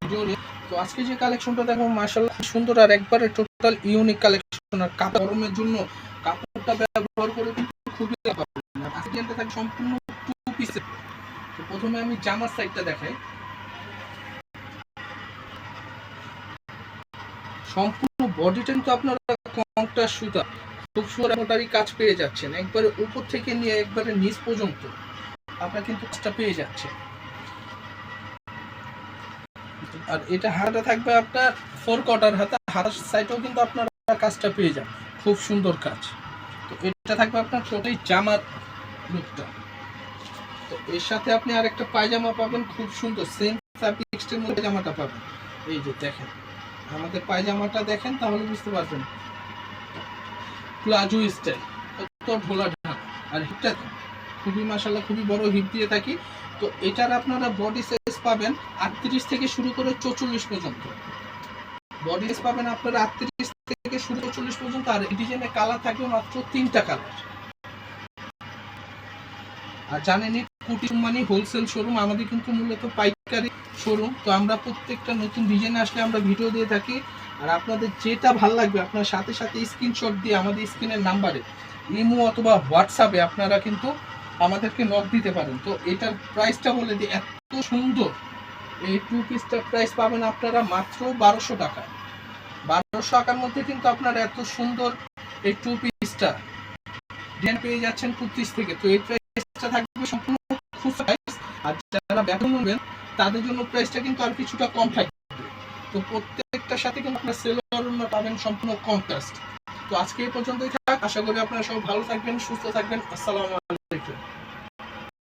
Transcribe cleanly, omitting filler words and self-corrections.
Video নিয়ে। তো আজকে যে কালেকশনটা দেখো মাশাআল্লাহ সুন্দর আর একবারে টোটাল ইউনিক কালেকশন। আর কাপড় গরমের জন্য কাপড়টা ব্যবহার করে কিন্তু খুবই লাভবান। আর আজকে এটা থাকে সম্পূর্ণ টু পিসের। তো প্রথমে আমি জামার সাইডটা দেখাই। সম্পূর্ণ বডিটা কিন্তু আপনারা কন্ট্রাস্ট সুতা খুব সুন্দর মোটারি কাজ পেয়ে যাচ্ছেন। একবারে উপর থেকে নিয়ে একবারে নিচ পর্যন্ত আপনারা কিন্তু কাজটা পেয়ে যাচ্ছেন। আর এটা হাতা থাকবে আপনার 4 কোয়ার্টার হাতা, হাতার সাইডেও কিন্তু আপনারা কাজটা পেয়ে যান, খুব সুন্দর কাজ। তো এটা থাকবে আপনার টোটালি জামার লুকটা। তো এর সাথে আপনি আরেকটা পায়জামা পাবেন, খুব সুন্দর সেম ফ্যাব্রিক্সের মধ্যে পায়জামাটা পাবেন। এই যে দেখেন আমাদের পায়জামাটা দেখেন তাহলে বুঝতে পারবেন, প্লাজো স্টাইল, কত ঢোলা ঢাকা। আর হিপটা খুবই মাশাআল্লাহ খুবই বড় হিপ দিয়ে থাকি। তো এটার আপনারা বডি সাইজ পাবেন 38 থেকে শুরু করে 44 পর্যন্ত। বডি সাইজ পাবেন আপনারা 38 থেকে শুরু করে 44 পর্যন্ত। আর এই ডিজাইনের কালার থাকবে মাত্র 3টা কালার। আর জানেনই কুটি মানে হোলসেল শোরুম, আমাদের কিন্তু মূলত পাইকারি শোরুম। তো আমরা প্রত্যেকটা নতুন ডিজাইন আসলে আমরা ভিডিও দিয়ে থাকি। আর আপনাদের যেটা ভালো লাগবে আপনার সাথে সাথে স্ক্রিনশট দিয়ে আমাদের স্ক্রিনের নাম্বারে ইমো অথবা হোয়াটসঅ্যাপে আপনারা কিন্তু আমাদেরকে নক দিতে পারেন। তো এটার প্রাইসটা বলে দিই, এত সুন্দর এই টু পিসটার প্রাইস পাবেন আপনারা মাত্র 1200 টাকা। 1200 টাকার মধ্যে কিন্তু আপনারা এত সুন্দর এই টু পিসটা ডিজাইন পেয়ে যাচ্ছেন 35 থেকে। তো এই প্রাইসটা থাকবে সম্পূর্ণ খুচরা প্রাইস। আর যারা বেতন নেবেন তাদের জন্য প্রাইসটা কিন্তু আর কিছুটা কম থাকবে। তো প্রত্যেকটার সাথে কিন্তু আপনারা সেলোয়ার ওড়না পাবেন সম্পূর্ণ কন্ট্রাস্ট। তো আজকে এই পর্যন্তই থাক। আশা করি আপনারা সবাই ভালো থাকবেন, সুস্থ থাকবেন। আসসালামু আলাইকুম।